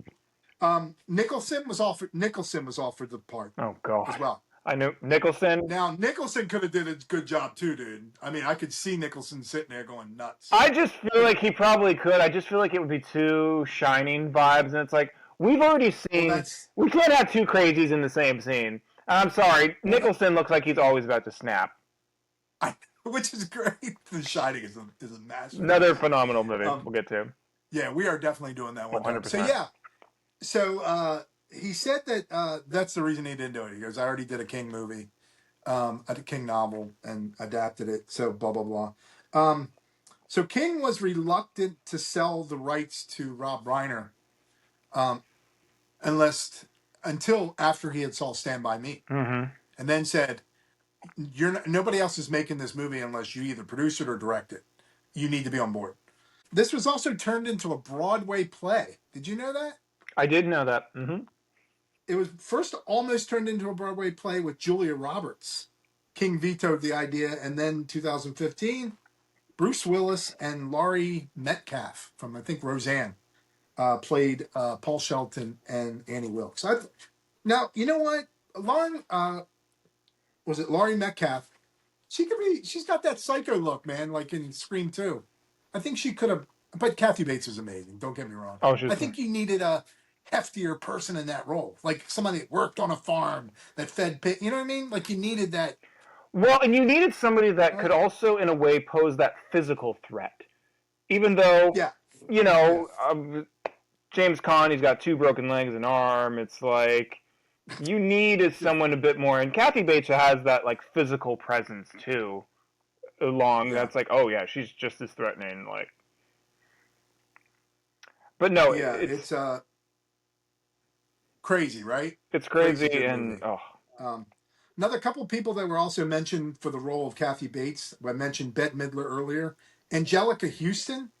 Nicholson was offered the part Oh, God. as well. I knew Nicholson. Now Nicholson could have did a good job too, dude. I mean, I could see Nicholson sitting there going nuts. I just feel like he probably could. I just feel like it would be too Shining vibes, and it's like we've already Well, seen. We can't have two crazies in the same scene. I'm sorry, Nicholson looks like he's always about to snap. Which is great. The Shining is a masterpiece. Another phenomenal movie. We'll get to. Yeah, we are definitely doing that one. 100%. So yeah, he said that that's the reason he didn't do it. He goes, "I already did a King movie, a King novel, and adapted it." So blah blah blah. So King was reluctant to sell the rights to Rob Reiner, um, until after he had saw Stand by Me, Mm-hmm. and then said, nobody else is making this movie unless you either produce it or direct it. You need to be on board." This was also turned into a Broadway play. Did you know that? I did know that. Mm-hmm. It was first almost turned into a Broadway play with Julia Roberts. King vetoed the idea, and then 2015, Bruce Willis and Laurie Metcalf from, I think, Roseanne played Paul Shelton and Annie Wilkes. Now, you know what? Laurie Metcalf? She's got that psycho look, man, like in Scream 2. I think she could have, but Kathy Bates is amazing. Don't get me wrong. Oh, I think you needed a heftier person in that role, like somebody that worked on a farm that fed pig. You know what I mean? Like you needed that. Well, and you needed somebody that could also, in a way, pose that physical threat. Even though, Yeah. James Caan, he's got 2 broken legs and an arm. It's like, You need someone a bit more, and Kathy Bates has that like physical presence too. Along Yeah, that's like, oh yeah, she's just as threatening. Like, but no, yeah. It's crazy, right? it's Crazy crazy, good and movie. oh Um, Another couple people that were also mentioned for the role of Kathy Bates. I mentioned Bette Midler earlier. Angelica Houston,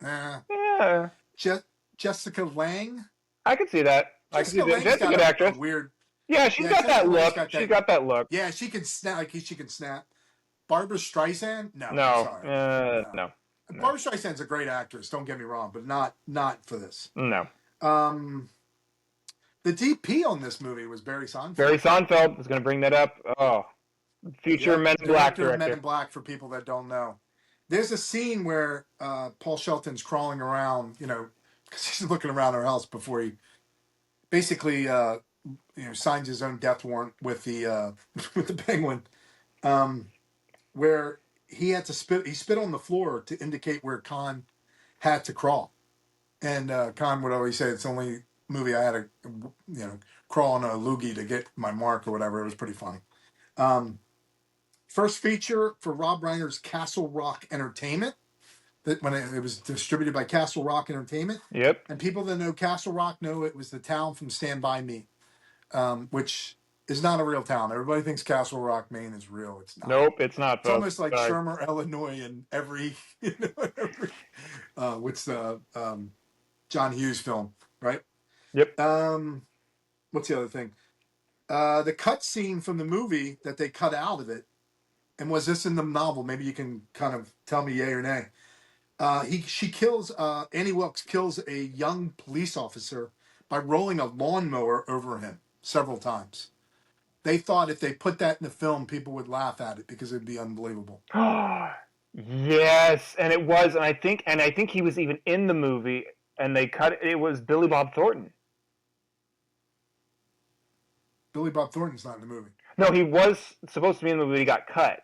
uh, yeah, Je- Jessica Lange. I can see that. I can see Jessica that. Lange's She's a got good a actress. weird. Yeah, she's Yeah, got Jessica that Lange's look. got She's that. got that look. Yeah, she can snap. Like she can snap. Barbara Streisand? No, I'm No, sorry. No. no, no, Barbara Streisand's a great actress. Don't get me wrong, but not for this. no. Um, the DP on this movie was Barry Sonnenfeld. Barry Sonnenfeld is going to bring that up. Oh, future Yep, Men in Black director of Men in director. Black. For people that don't know, there's a scene where Paul Shelton's crawling around. Because he's looking around our house before he basically signs his own death warrant with the with the Penguin. Um, where he had to spit. He spit on the floor to indicate where Khan had to crawl. And Khan would always say, "It's the only movie I had to, crawl on a loogie to get my mark or whatever." It was pretty funny. Um, First feature for Rob Reiner's Castle Rock Entertainment. That when it was distributed by Castle Rock Entertainment, Yep. and people that know Castle Rock know it was the town from Stand By Me, which is not a real town. Everybody thinks Castle Rock, Maine is real. It's not. Nope, it's not, It's folks. almost like Sorry. Shermer, Illinois, and every every what's the John Hughes film, right? Yep. What's the other thing? The cut scene from the movie that they cut out of it, and was this in the novel? Maybe you can kind of tell me yay or nay. She kills Annie Wilkes kills a young police officer by rolling a lawnmower over him several times. They thought if they put that in the film, people would laugh at it because it'd be unbelievable. Yes, and it was, and I think he was even in the movie, and they cut it. It was Billy Bob Thornton. Billy Bob Thornton's not in the movie. No, he was supposed to be in the movie. He got cut.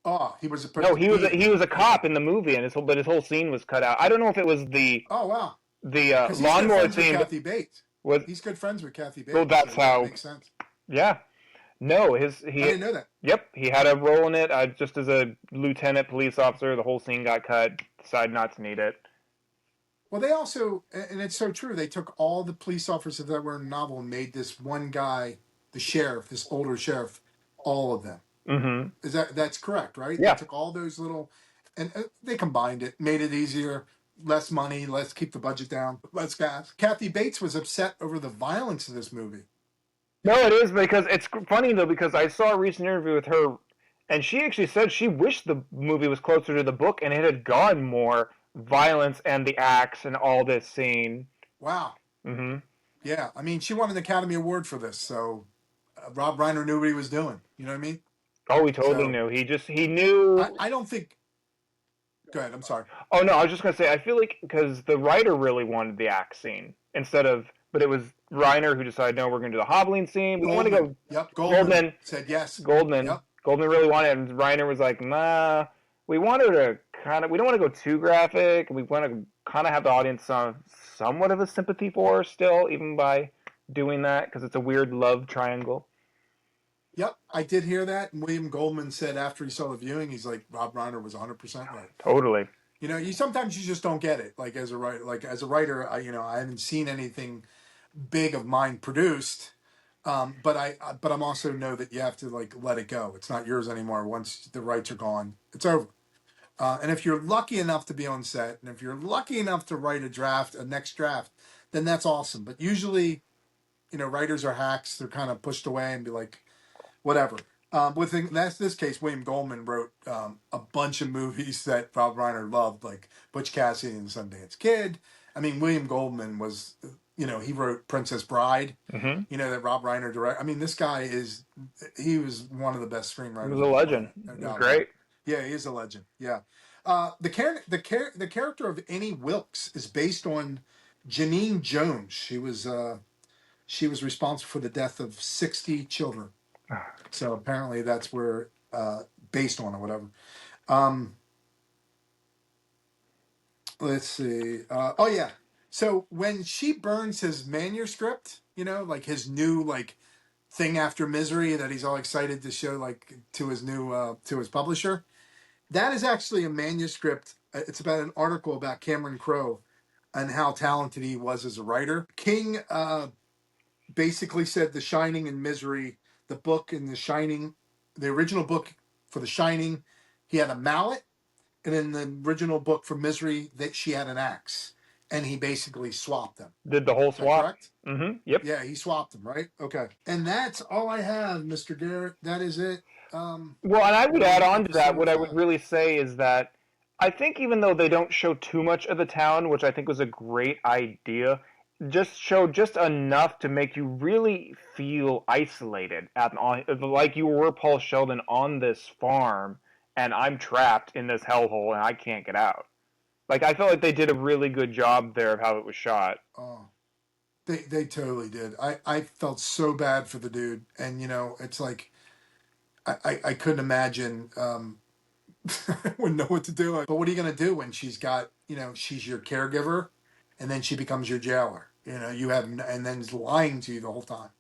Oh, he was No, supposed to be in he it. was a Okay. cop in the movie, and his whole scene was cut out. I don't know if it was Oh wow, the because he's good lawnmower friends with scene Kathy Bates. was. He's good friends with Kathy Well, Bates, so that's yeah, it how. makes sense. Yeah. No, I he. didn't know that. Yep, he had a role in it. Just as a lieutenant police officer, the whole scene got cut. Decided not to need it. Well, they also, and it's so true. They took all the police officers that were in the novel and made this one guy, the sheriff, this older sheriff, all of them. Mm-hmm. That's correct, right? They Yeah. took all those little, and they combined it, made it easier, less money, let's keep the budget down, less gas. Kathy Bates was upset over the violence of this movie. No, it is because it's funny though because I saw a recent interview with her, and she actually said she wished the movie was closer to the book and it had gone more violence and the axe and all this scene. Wow. Mm-hmm. Yeah, I mean, she won an Academy Award for this, so Rob Reiner knew what he was doing. You know what I mean? Oh, he totally So knew. He knew. I don't think. Go ahead. I'm sorry. Oh no, I was just gonna say I feel like because the writer really wanted the axe scene instead of, but it was Reiner who decided no, we're gonna do the hobbling scene. We want to Goldman. go Yep. Goldman Goldman. said yes. Goldman. Yep. Goldman really wanted it, and Reiner was like, nah. We wanted to we don't want to go too graphic. We want to kind of have the audience somewhat of a sympathy for still, even by doing that, because it's a weird love triangle. Yep. I did hear that. And William Goldman said after he saw the viewing, he's like, Rob Reiner was 100% right. Totally. You sometimes you just don't get it. Like as a writer, I haven't seen anything big of mine produced. But I'm also know that you have to like let it go. It's not yours anymore. Once the rights are gone, it's over. And if you're lucky enough to be on set, and if you're lucky enough to write a next draft, then that's awesome. But usually, writers are hacks. They're kind of pushed away and be like, whatever. That's this case, William Goldman wrote a bunch of movies that Rob Reiner loved, like Butch Cassidy and the Sundance Kid. I mean, William Goldman was, he wrote Princess Bride. Mm-hmm. That Rob Reiner directed. I mean, this guy he was one of the best He screenwriters was a on the legend. planet, no He was doubt about it. great. Yeah, he is a legend. Yeah. The character of Annie Wilkes is based on Janine Jones. She was responsible for the death of 60 children. So apparently that's where based on or whatever. Um, let's see. Oh yeah. So when she burns his manuscript, like his new like thing after Misery that he's all excited to show like to his new to his publisher. That is actually a manuscript. It's about an article about Cameron Crowe and how talented he was as a writer. King basically said The Shining and Misery, the book in The Shining, the original book for The Shining, he had a mallet, and in the original book for Misery, that she had an axe, and he basically swapped them. Did the whole Is that swap? correct? Yep. Yeah, he swapped them, right? Okay. And that's all I have, Mr. Garrett. That is it. Well, and I would add on to that. Episode What I would really say is that I think even though they don't show too much of the town, which I think was a great idea, just show just enough to make you really feel isolated, like you were Paul Sheldon on this farm, and I'm trapped in this hellhole and I can't get out. Like I felt like they did a really good job there of how it was shot. Oh, they totally did. I felt so bad for the dude, and it's like I couldn't imagine. Wouldn't know what to do. But what are you going to do when she's got, she's your caregiver and then she becomes your jailer? And then is lying to you the whole time.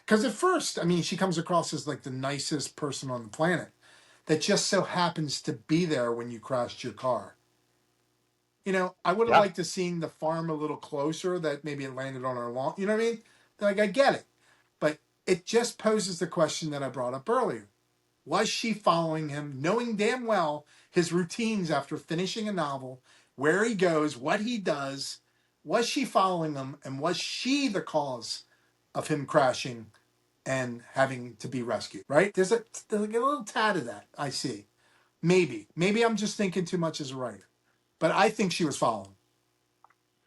Because at first, I mean, she comes across as like the nicest person on the planet that just so happens to be there when you crashed your car. I would have Yeah. liked to seen the farm a little closer, that maybe it landed on our lawn. You know what I mean? Like, I get it. But it just poses the question that I brought up earlier. Was she following him, knowing damn well his routines after finishing a novel, where he goes, what he does? Was she following him, and was she the cause of him crashing and having to be rescued? Right? There's like a little tad of that I see. Maybe I'm just thinking too much as a writer, but I think she was following,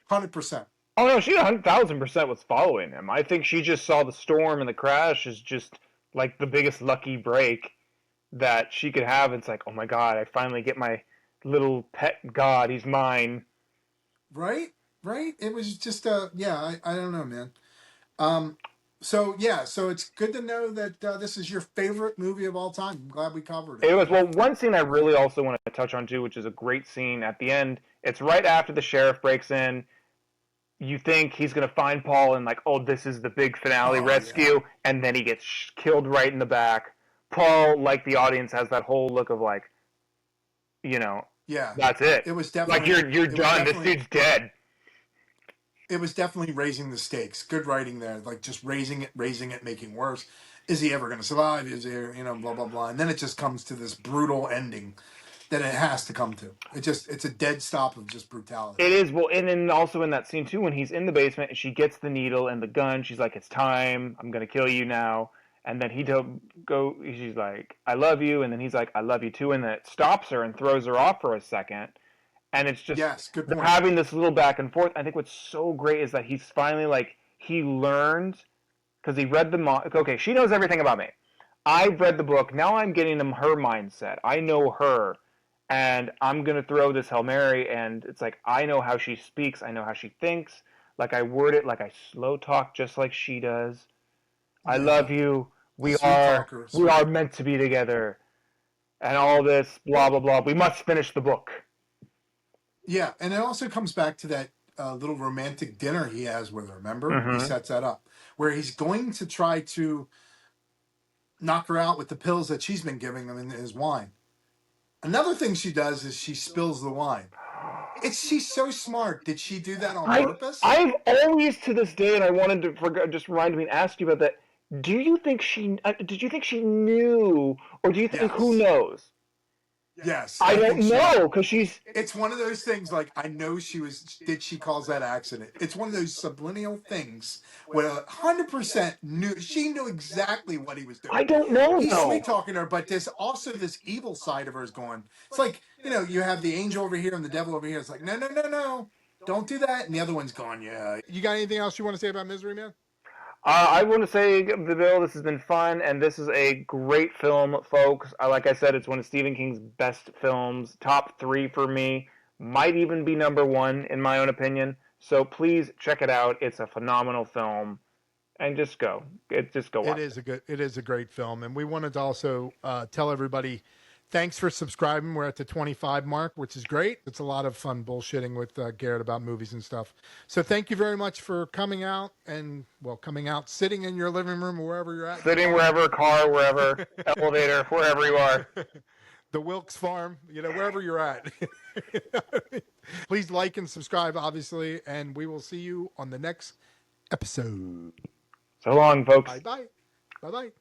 100%. Oh no, she 1,000% was following him. I think she just saw the storm and the crash as just like the biggest lucky break that she could have. It's like, oh my god, I finally get my little pet god. He's mine. Right? Right? It was just yeah. I don't know, man. Um, so yeah, so it's good to know that this is your favorite movie of all time. I'm glad we covered it. It was, well, one scene I really also want to touch on too, which is a great scene at the end. It's right after the sheriff breaks in. You think he's gonna find Paul and like, oh, this is the big finale Oh yeah, rescue, and then he gets killed right in the back. Paul, like the audience, has that whole look of like, you know, yeah. that's it. It was Like definitely, you're it was done. This definitely, dude's dead. it was definitely raising the stakes. Good writing there, like just raising it, making worse. Is he ever going to survive? Is there, blah blah blah, and then it just comes to this brutal ending that it has to come to. It's a dead stop of just brutality. It is, well, and then also in that scene too, when he's in the basement and she gets the needle and the gun, she's like, "It's time. I'm gonna kill you now." And then she's like, "I love you," and then he's like, "I love you too," and then it stops her and throws her off for a second, and it's just Yes, good they're point. having this little back and forth. I think what's so great is that he's finally like he learned because he read okay, she knows everything about me. I've read the book. Now I'm getting him her mindset. I know her, and I'm gonna throw this Hail Mary, and it's like I know how she speaks. I know how she thinks. Like I word it, like I slow talk, just like she does. I Yeah, love you. a We sweet are talker, we sweet are talker. meant to be together, and all this blah Well, blah blah. We must finish the book. yeah, and it also comes back to that little romantic dinner he has with her. Remember, he Mm-hmm. sets that up where he's going to try to knock her out with the pills that she's been giving him in his wine. Another thing she does is she spills the wine. She's so smart. Did she do that on I purpose? I've always to this day, and I wanted to just remind me and ask you about that. Do you think she? Did you think she knew, or do you think who Yes. knows? Yes, I I don't think she knew. know because she's. It's one of those things like I know she was. Did she cause that accident? It's one of those subliminal things where 100% knew she knew exactly what he was I doing. don't know He's though. sweet talking to her, but there's also this evil side of her is going. It's like you have the angel over here and the devil over here. It's like no, no, no, no, don't do that. And the other one's going, yeah. You got anything else you want to say about Misery Man? I want to say, Bill, this has been fun, and this is a great film, folks. Like I said, it's one of Stephen King's best films, top three for me. Might even be number one in my own opinion. So please check it out. It's a phenomenal film, and just go It watch is it. a good. It is a great film, and we wanted to also tell everybody Thanks for subscribing. We're at the 25 mark, which is great. It's a lot of fun bullshitting with Garrett about movies and stuff. So thank you very much for coming out sitting in your living room or wherever you're at. Sitting wherever, car, wherever, elevator, wherever you are. The Wilkes Farm, wherever you're at. Please like and subscribe, obviously, and we will see you on the next episode. So long, folks. Bye-bye. Bye-bye.